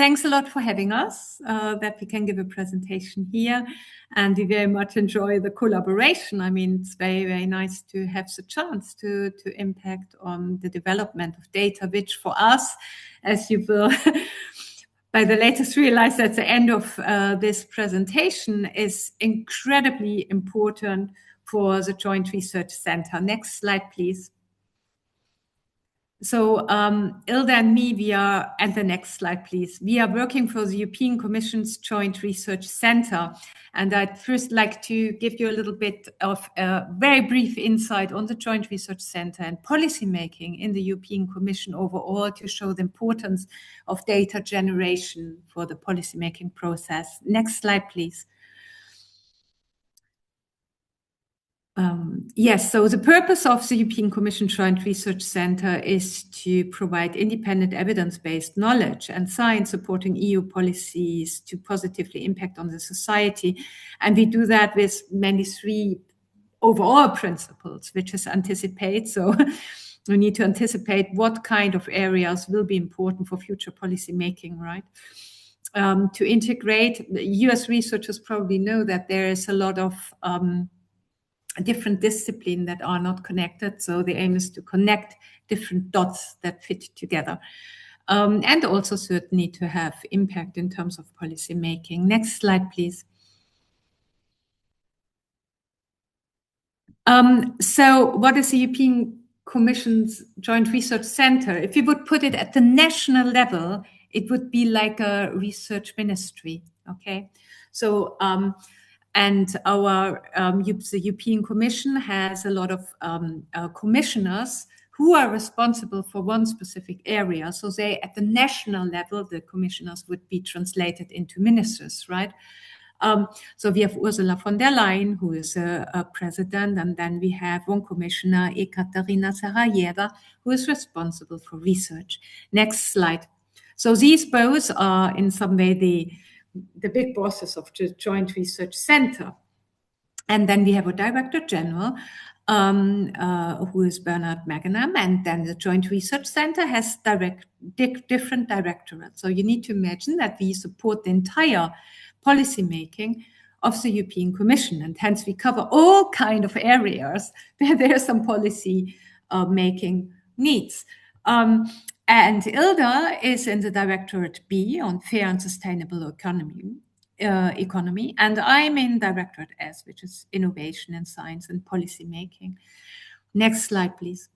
thanks a lot for having us, that we can give a presentation here. And we very much enjoy the collaboration. I mean, it's very, very nice to have the chance to impact on the development of data, which for us, as you will by the latest realize at the end of this presentation, is incredibly important for the Joint Research Center. Next slide, please. So Ilda and me, we are, and the next slide, please. We are working for the European Commission's Joint Research Center. And I'd first like to give you a little bit of a very brief insight on the Joint Research Center and policymaking in the European Commission overall to show the importance of data generation for the policymaking process. Next slide, please. Yes, so the purpose of the European Commission Joint Research Center is to provide independent evidence-based knowledge and science supporting EU policies to positively impact on the society. And we do that with mainly three overall principles, which is anticipate. So we need to anticipate what kind of areas will be important for future policy making, right? To integrate, US researchers probably know that there is a lot of different disciplines that are not connected. So the aim is to connect different dots that fit together. And also certainly to have impact in terms of policy making. Next slide, please. So what is the European Commission's Joint Research Center? If you would put it at the national level, it would be like a research ministry, okay? So, and the European Commission has a lot of commissioners who are responsible for one specific area. So they, at the national level, the commissioners would be translated into ministers, right? So we have Ursula von der Leyen, who is a president, and then we have one commissioner, Ekaterina Sarajeva, who is responsible for research. Next slide. So these both are in some way the big bosses of the Joint Research Center. And then we have a Director General, who is Bernard Magenham, and then the Joint Research Center has different directorates. So you need to imagine that we support the entire policy making of the European Commission, and hence we cover all kind of areas where there are some policy making needs. And Ilda is in the Directorate B on fair and sustainable economy, and I'm in Directorate S, which is innovation and science and policy making. Next slide, please.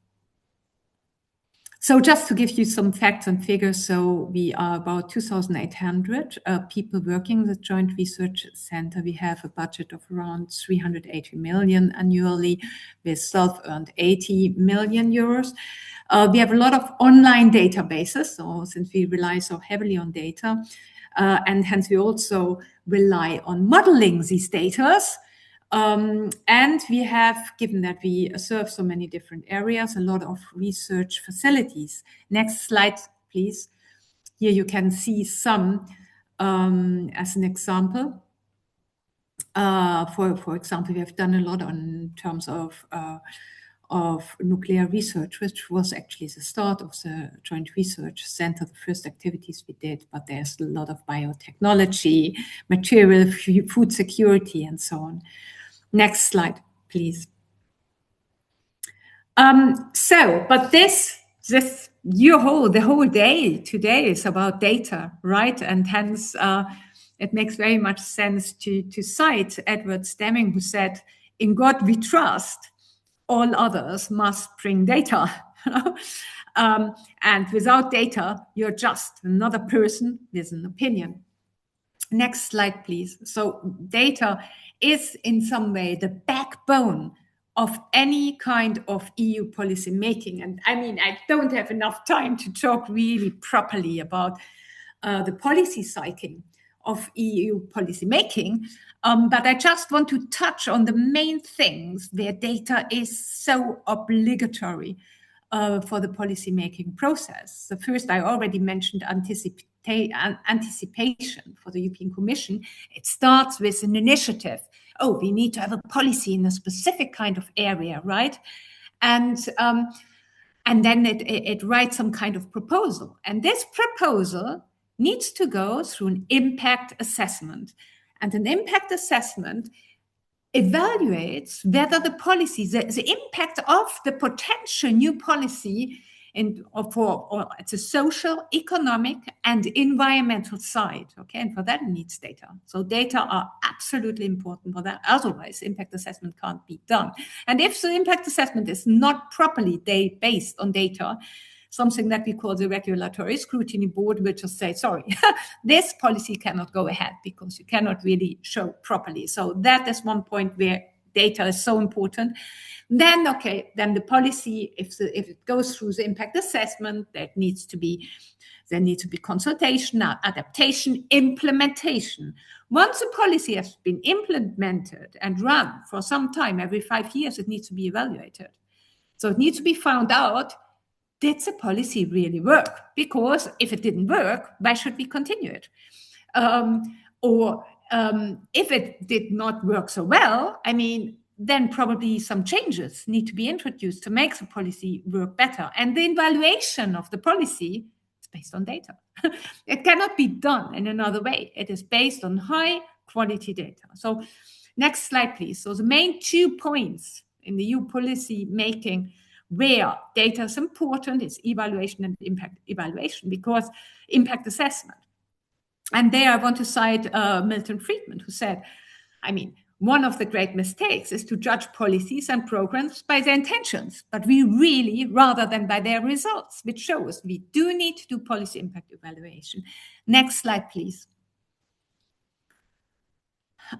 So just to give you some facts and figures, so we are about 2,800 people working in the Joint Research Center. We have a budget of around 380 million annually with self-earned 80 million euros. We have a lot of online databases, so since we rely so heavily on data, and hence we also rely on modeling these data. And we have, given that we serve so many different areas, a lot of research facilities. Next slide, please. Here you can see some as an example. For example, we have done a lot in terms of nuclear research, which was actually the start of the Joint Research Center, the first activities we did, but there's a lot of biotechnology, material, food security, and so on. Next slide, please. But the whole day today is about data, right? And hence it makes very much sense to cite Edward Deming, who said, "In God we trust, all others must bring data." And without data, you're just another person with an opinion. Next slide, please. So data is in some way the backbone of any kind of EU policy making. And I mean, I don't have enough time to talk really properly about the policy cycling of EU policy making, but I just want to touch on the main things where data is so obligatory for the policy making process. The first, I already mentioned anticipation for the European Commission. It starts with an initiative. Oh, we need to have a policy in a specific kind of area, right? And then it writes some kind of proposal. And this proposal needs to go through an impact assessment. And an impact assessment evaluates whether the policy, the impact of the potential new policy or it's a social, economic, and environmental side. Okay, and for that it needs data. So data are absolutely important for that. Otherwise, impact assessment can't be done. And if the impact assessment is not properly based on data, something that we call the regulatory scrutiny board will just say, sorry, this policy cannot go ahead because you cannot really show properly. So that is one point where data is so important. Then, okay, then the policy, if it goes through the impact assessment, there needs to be consultation, adaptation, implementation. Once a policy has been implemented and run for some time, every 5 years, it needs to be evaluated. So it needs to be found out, did the policy really work? Because if it didn't work, why should we continue it? If it did not work so well, I mean, then probably some changes need to be introduced to make the policy work better. And the evaluation of the policy is based on data. It cannot be done in another way. It is based on high quality data. So next slide, please. So the main 2 points in the EU policy making where data is important is evaluation and impact evaluation, because impact assessment. And there I want to cite Milton Friedman, who said, I mean, one of the great mistakes is to judge policies and programs by their intentions, but we really, rather than by their results, which shows we do need to do policy impact evaluation. Next slide, please.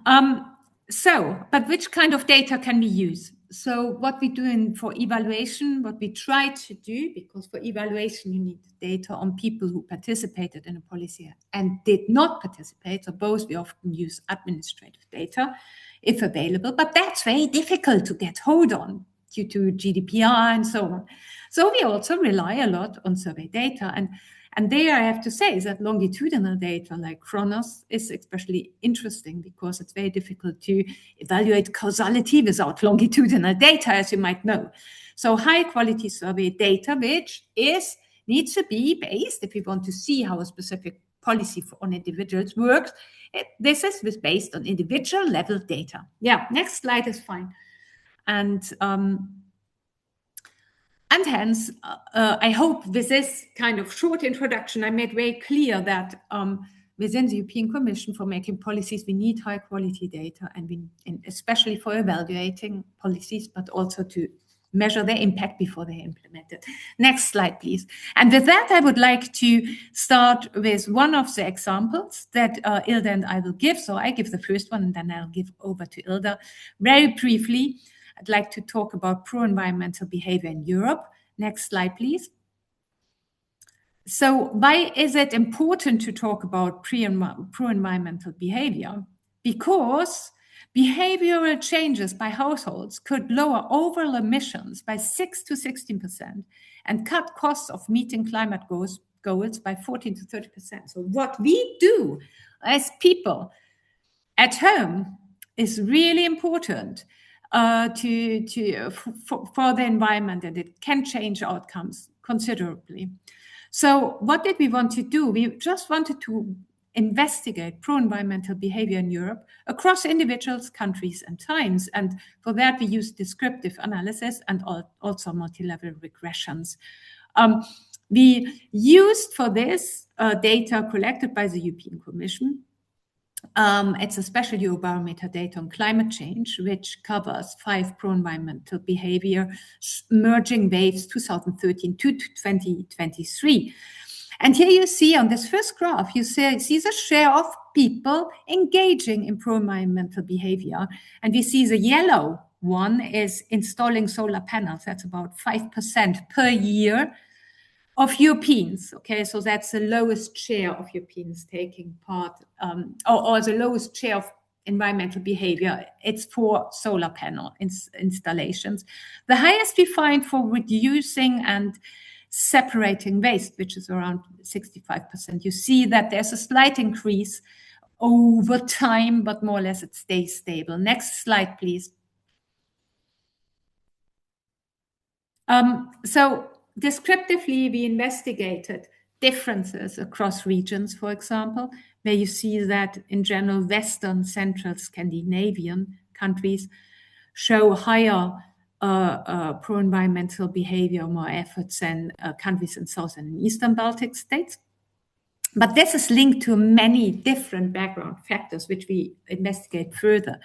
But which kind of data can we use? So what we do for evaluation, what we try to do, because for evaluation you need data on people who participated in a policy and did not participate, so both we often use administrative data if available, but that's very difficult to get hold on due to GDPR and so on. So we also rely a lot on survey data, and there I have to say that longitudinal data like Chronos is especially interesting because it's very difficult to evaluate causality without longitudinal data, as you might know. So high quality survey data, which needs to be based, if you want to see how a specific policy on individuals works, this is based on individual level data. Yeah, next slide is fine. And hence, I we with this kind of short introduction, I made very clear that within the European Commission for making policies, we need high quality data, and especially for evaluating policies, but also to measure their impact before they're implemented. Next slide, please. And with that, I would like to start with one of the examples that Ilda and I will give. So I give the first one, and then I'll give over to Ilda. Very briefly, I'd like to talk about pro-environmental behavior in Europe. Next slide, please. So why is it important to talk about pro-environmental behavior? Because behavioral changes by households could lower overall emissions by 6 to 16% and cut costs of meeting climate goals by 14 to 30%. So what we do as people at home is really important for the environment, and it can change outcomes considerably. So what did we want to do? We just wanted to investigate pro-environmental behavior in Europe across individuals, countries, and times. And for that, we used descriptive analysis and also multi-level regressions. We used for this data collected by the European Commission. It's a special Eurobarometer data on climate change, which covers 5 pro-environmental behavior merging waves 2013 to 2023. And here you see on this first graph, you see the share of people engaging in pro-environmental behavior. And we see the yellow one is installing solar panels. That's about 5% per year of Europeans. Okay, so that's the lowest share of Europeans taking part, or the lowest share of environmental behavior. It's for solar panel installations. The highest we find for reducing and separating waste, which is around 65%. You see that there's a slight increase over time, but more or less it stays stable. Next slide, please. So descriptively, we investigated differences across regions, for example, where you see that in general, Western, Central Scandinavian countries show higher pro-environmental behavior, more efforts than countries in Southern and Eastern Baltic states. But this is linked to many different background factors, which we investigate further.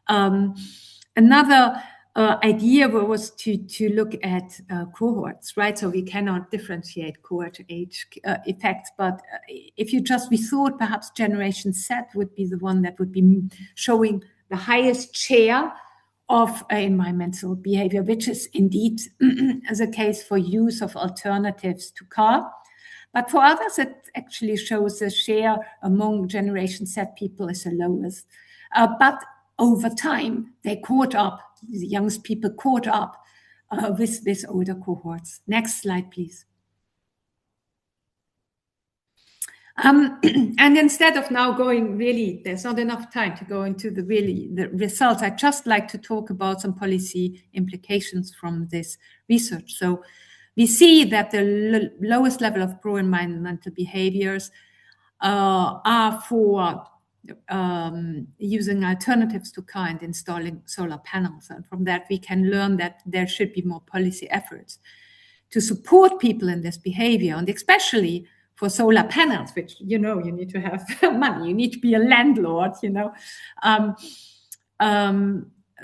Another idea was to look at cohorts, right? So we cannot differentiate cohort age effects, but if we thought perhaps Generation Z would be the one that would be showing the highest share of environmental behavior, which is indeed the case for use of alternatives to car. But for others, it actually shows the share among Generation Z people is the lowest. But over time, they caught up, the youngest people caught up with older cohorts. Next slide, please. And instead of now going really, there's not enough time to go into the results. I'd just like to talk about some policy implications from this research. So we see that the lowest level of pro-environmental behaviors are for using alternatives to car and installing solar panels. And from that, we can learn that there should be more policy efforts to support people in this behavior, and especially for solar panels, which, you need to have money, you need to be a landlord,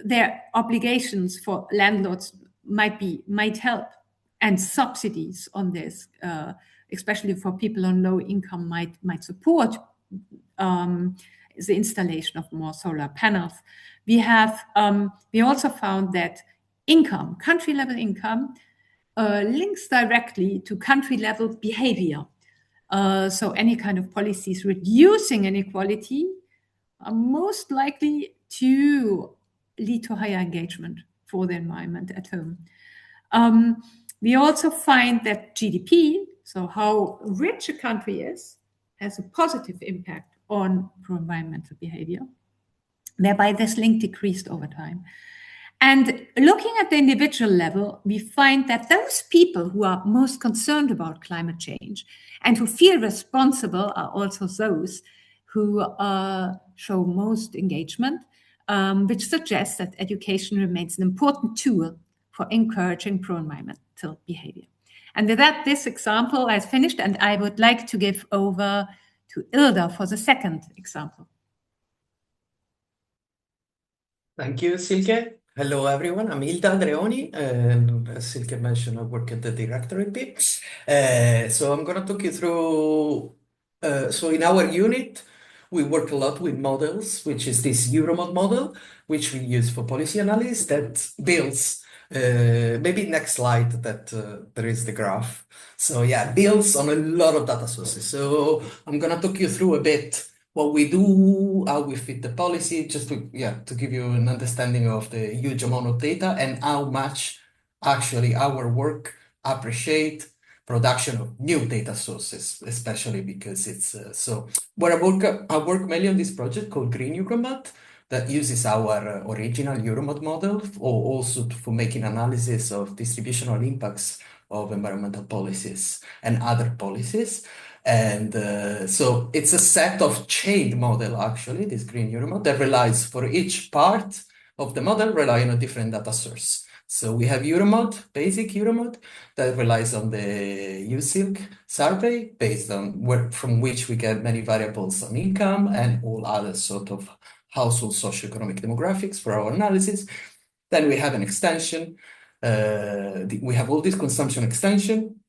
their obligations for landlords might help, and subsidies on this, especially for people on low income, might support the installation of more solar panels. We also found that country level income, links directly to country level behavior. So any kind of policies reducing inequality are most likely to lead to higher engagement for the environment at home. We also find that GDP, so how rich a country is, has a positive impact on pro-environmental behavior, whereby this link decreased over time. And looking at the individual level, we find that those people who are most concerned about climate change and who feel responsible are also those who show most engagement, which suggests that education remains an important tool for encouraging pro-environmental behavior. And with that, this example has finished, and I would like to give over to Ilda for the second example. Thank you, Sylke. Hello, everyone. I'm Ilda Dreoni, and as Sylke mentioned, I work at the directorate bit. So I'm going to talk you through, so in our unit, we work a lot with models, which is this Euromod model, which we use for policy analysis that builds, maybe next slide that there is the graph. So yeah, builds on a lot of data sources. So I'm going to talk you through a bit what we do, how we fit the policy, just to give you an understanding of the huge amount of data and how much actually our work appreciate production of new data sources, especially because it's so. Where I work mainly on this project called Green Euromod that uses our original Euromod model, or also for making analysis of distributional impacts of environmental policies and other policies. And so it's a set of chained model, actually, this Green Euromod, that relies for each part of the model, rely on a different data source. So we have Euromod, basic Euromod, that relies on the Sylke survey, based on from which we get many variables on income and all other sort of household socioeconomic demographics for our analysis. Then we have an extension. We have all this consumption extension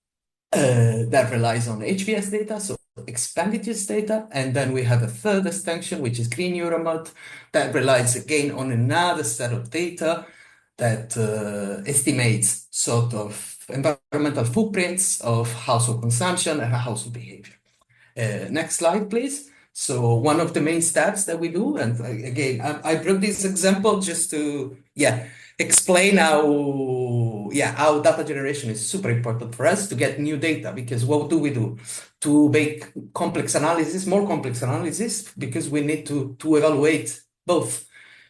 that relies on HVS data, so expenditures data. And then we have a third extension, which is Green Euromod, that relies again on another set of data that estimates sort of environmental footprints of household consumption and household behavior. Next slide, please. So one of the main steps that we do, and again, I brought this example just to, explain how data generation is super important for us to get new data, because what do we do? To make more complex analysis, because we need to evaluate both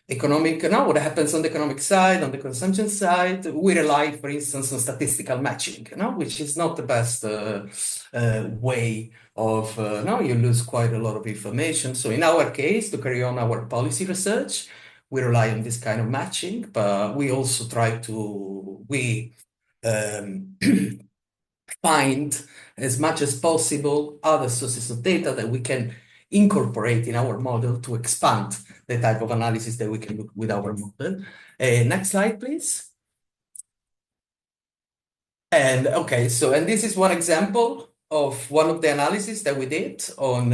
economic, no, what happens on the economic side, on the consumption side. We rely, for instance, on statistical matching, no, which is not the best way of, no, you lose quite a lot of information. So in our case, to carry on our policy research, we rely on this kind of matching, but we also try to, um, find as much as possible other sources of data that we can incorporate in our model to expand the type of analysis that we can do with our model. Next slide, please. And okay, so, and this is one example of one of the analysis that we did on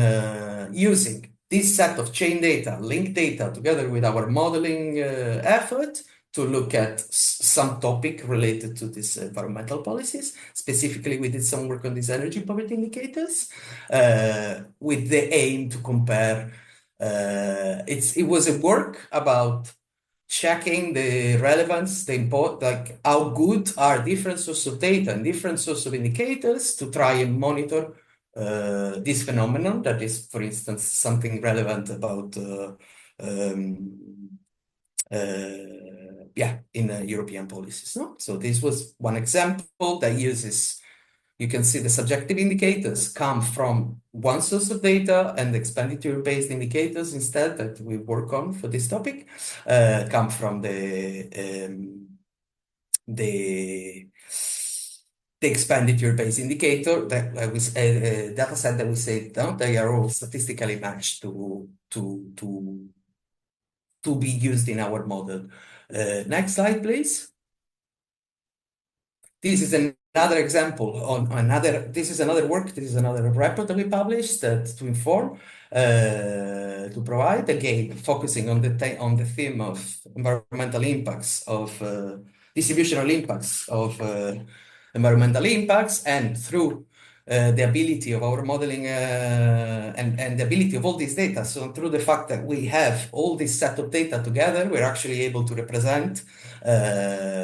using this set of chain data, linked data, together with our modeling effort to look at some topic related to these environmental policies. Specifically, we did some work on these energy poverty indicators with the aim to compare. It was a work about checking the relevance, the import, like how good are different sources of data and different sources of indicators to try and monitor this phenomenon that is, for instance, something relevant about in European policies. No? So this was one example that uses, you can see the subjective indicators come from one source of data, and the expenditure-based indicators instead that we work on for this topic come from the expenditure-based indicator that was a data set that we say, no, they are all statistically matched to be used in our model. Next slide, please. This is another example on another, this is another work, this is another report that we published to inform, to provide, again, focusing on the theme of environmental impacts, of distributional impacts of environmental impacts, and through the ability of our modeling and the ability of all this data. So through the fact that we have all this set of data together, we're actually able to represent,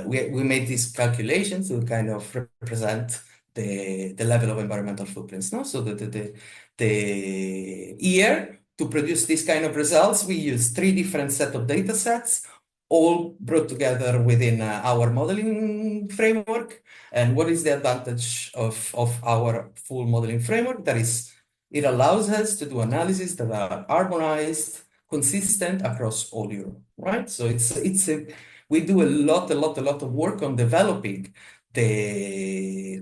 we made these calculations to kind of represent the level of environmental footprints. No? So the year to produce this kind of results, we use 3 different set of data sets, all brought together within our modeling framework. And what is the advantage of our full modeling framework? That is, it allows us to do analysis that are harmonized, consistent across all Europe, right? So we do a lot of work on developing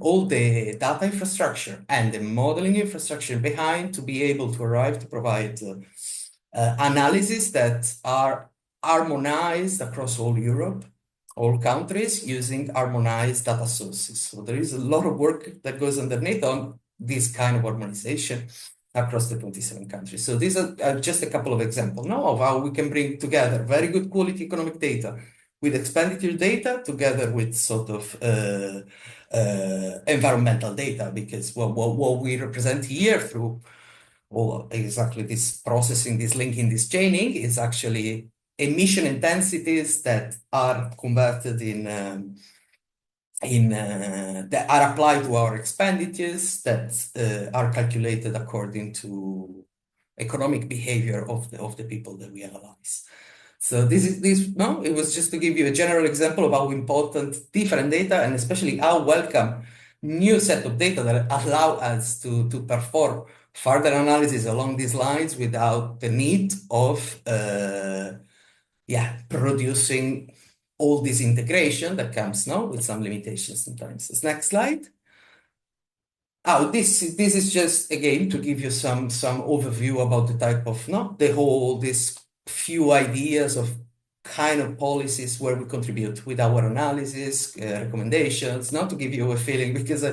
all the data infrastructure and the modeling infrastructure behind to be able to arrive to provide analysis that are harmonized across all Europe, all countries, using harmonized data sources. So there is a lot of work that goes underneath on this kind of harmonization across the 27 countries. So these are just a couple of examples now of how we can bring together very good quality economic data with expenditure data together with sort of environmental data, because what we represent here through exactly this processing, this linking, this chaining is actually emission intensities that are converted that are applied to our expenditures that are calculated according to economic behavior of the people that we analyze. So it was just to give you a general example of how important different data, and especially how welcome new set of data that allow us to perform further analysis along these lines without the need of producing all this integration that comes now with some limitations sometimes. This next slide. Oh, this is just again to give you some overview about the type of this few ideas of kind of policies where we contribute with our analysis, recommendations, not to give you a feeling, because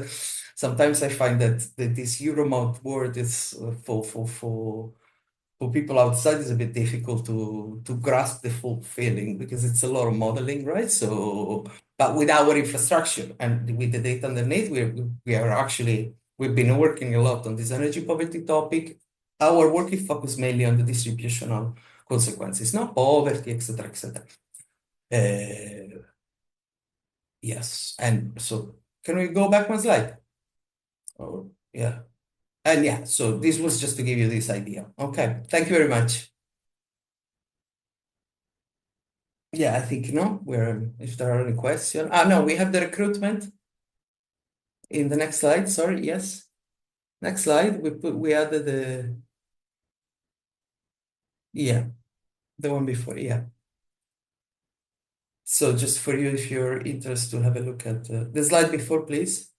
sometimes I find that this Euromod word is for people outside is a bit difficult to grasp the full feeling, because it's a lot of modeling, right? So, but with our infrastructure and with the data underneath, we've been working a lot on this energy poverty topic. Our work is focused mainly on the distributional consequences, poverty, etc., etc. Yes, and so can we go back one slide? Oh, yeah. And yeah, so this was just to give you this idea. Okay, thank you very much. Yeah, I think no. If there are any questions. No, we have the recruitment in the next slide. Sorry, yes. Next slide. We added the one before. Yeah. So just for you, if you're interested to have a look at the slide before, please.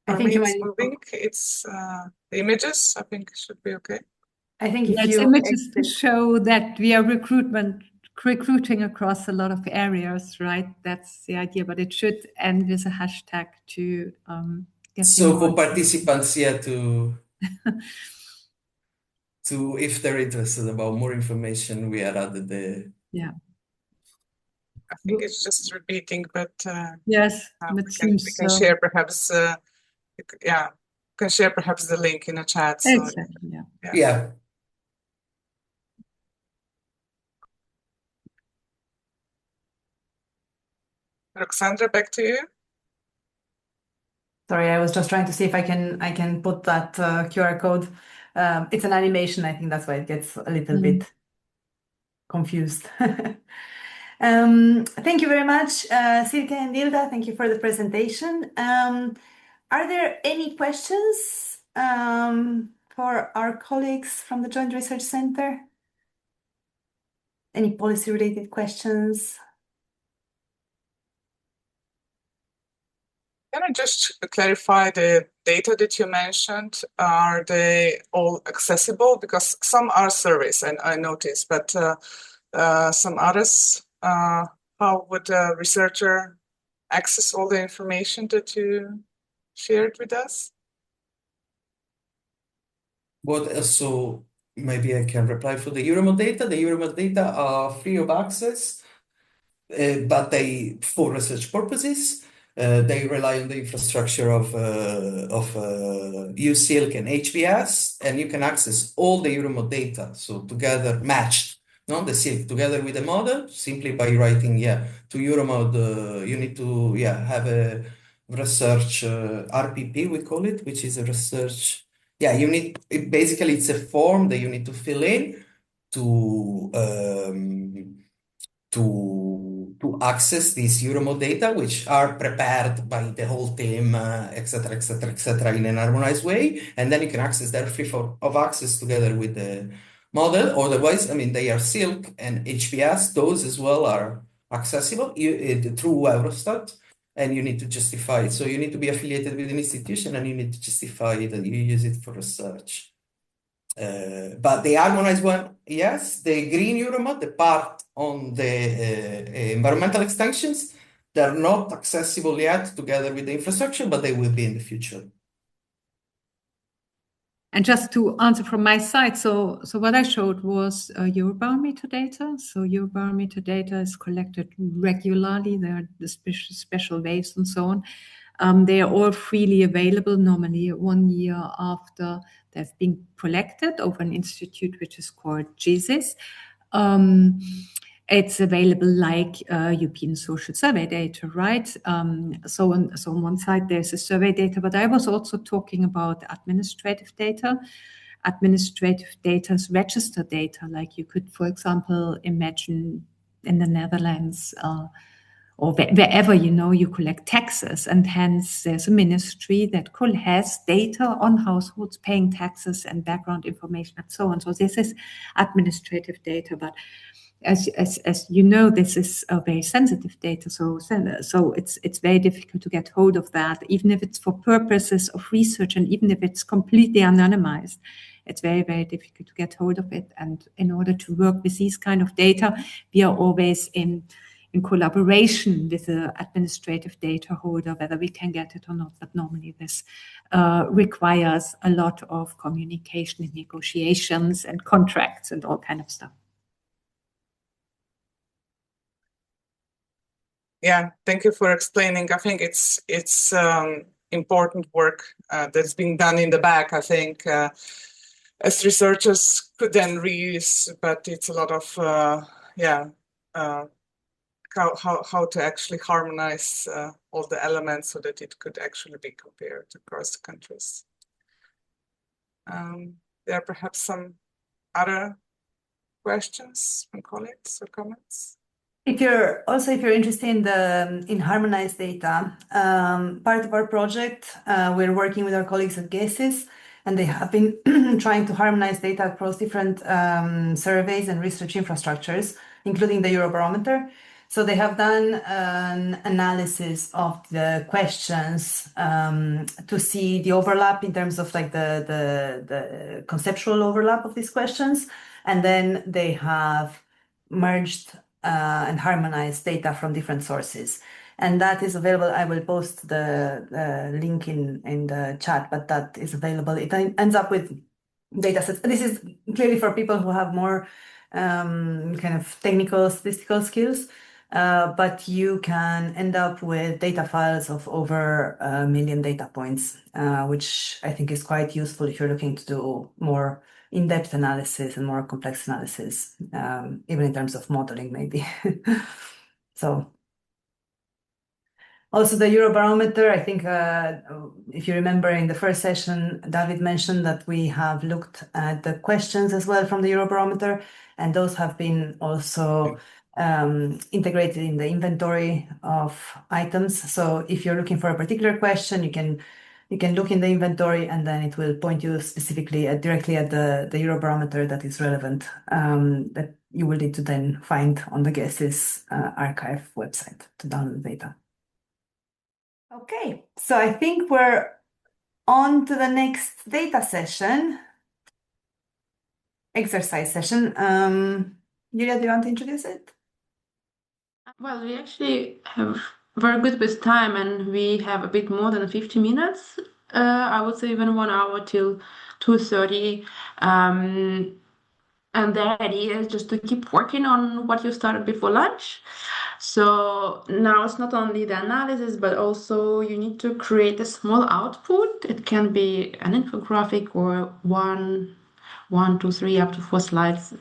I think it's moving. It's the images. I think it should be okay. I think if you images to show that we are recruiting across a lot of areas, right? That's the idea, but it should end with a hashtag to get so for participants, yeah, to if they're interested about more information, we added the I think it's just repeating, but yes, we can share perhaps can share perhaps the link in a chat. So, exactly. Yeah. Roxandra, back to you. Sorry, I was just trying to see if I can put that QR code. It's an animation. I think that's why it gets a little bit confused. Thank you very much, Sylke and Ilda. Thank you for the presentation. Are there any questions for our colleagues from the Joint Research Center? Any policy-related questions? Can I just clarify the data that you mentioned? Are they all accessible? Because some are surveys, and I noticed, but some others, how would a researcher access all the information that you shared with us? So maybe I can reply for the Euromod data. The Euromod data are free of access, but for research purposes, they rely on the infrastructure of Sylke and HBS, and you can access all the Euromod data. So together matched, no, the Sylke together with the model, simply by writing, to Euromod, you need to, have a research RPP, we call it, which is a research. Basically it's a form that you need to fill in to access these Euromod data, which are prepared by the whole team, etc., etc., etc., in an harmonized way, and then you can access them free of access together with the model. Otherwise, I mean, they are Sylke and HBS; those as well are accessible through Eurostat, and you need to justify it. So you need to be affiliated with an institution, and you need to justify that you use it for research. But the harmonized one, yes, the green Euromod, the part on the environmental extensions, they're not accessible yet together with the infrastructure, but they will be in the future. And just to answer from my side, so what I showed was Eurobarometer data. So Eurobarometer data is collected regularly. There are the special waves and so on. They are all freely available normally 1 year after they've been collected over an institute which is called CESSDA. It's available like European social survey data, right? So on one side, there's a survey data, but I was also talking about administrative data. Administrative data is registered data, like you could, for example, imagine in the Netherlands or wherever, you collect taxes, and hence there's a ministry that has data on households paying taxes and background information and so on. So this is administrative data, but as you know, this is a very sensitive data, so it's very difficult to get hold of that, even if it's for purposes of research, and even if it's completely anonymized, it's very, very difficult to get hold of it. And in order to work with these kind of data, we are always in collaboration with the administrative data holder, whether we can get it or not. But normally this requires a lot of communication and negotiations and contracts and all kind of stuff. Yeah, thank you for explaining. I think it's important work that's being done in the back. I think as researchers could then reuse, but it's a lot of how to actually harmonize all the elements so that it could actually be compared across the countries. There are perhaps some other questions from colleagues or comments. If you're interested in harmonized data, part of our project, we're working with our colleagues at GESIS, and they have been trying to harmonize data across different surveys and research infrastructures, including the Eurobarometer. So they have done an analysis of the questions to see the overlap in terms of like the conceptual overlap of these questions, and then they have merged and harmonized data from different sources. And that is available. I will post the link in the chat, but that is available. It ends up with data sets. This is clearly for people who have more kind of technical statistical skills, but you can end up with data files of over 1 million data points, which I think is quite useful if you're looking to do more in-depth analysis and more complex analysis, even in terms of modeling, maybe. So also the Eurobarometer, I think if you remember in the first session, David mentioned that we have looked at the questions as well from the Eurobarometer, and those have been also integrated in the inventory of items. So if you're looking for a particular question, you can look in the inventory, and then it will point you specifically directly at the Eurobarometer that is relevant, that you will need to then find on the GESIS archive website to download data. Okay, so I think we're on to the next data session, exercise session. Julia, do you want to introduce it? Well, we actually have very good with time, and we have a bit more than 50 minutes. I would say even 1 hour till 2:30. And the idea is just to keep working on what you started before lunch. So now it's not only the analysis, but also you need to create a small output. It can be an infographic or 1, 2, 3, up to 4 slides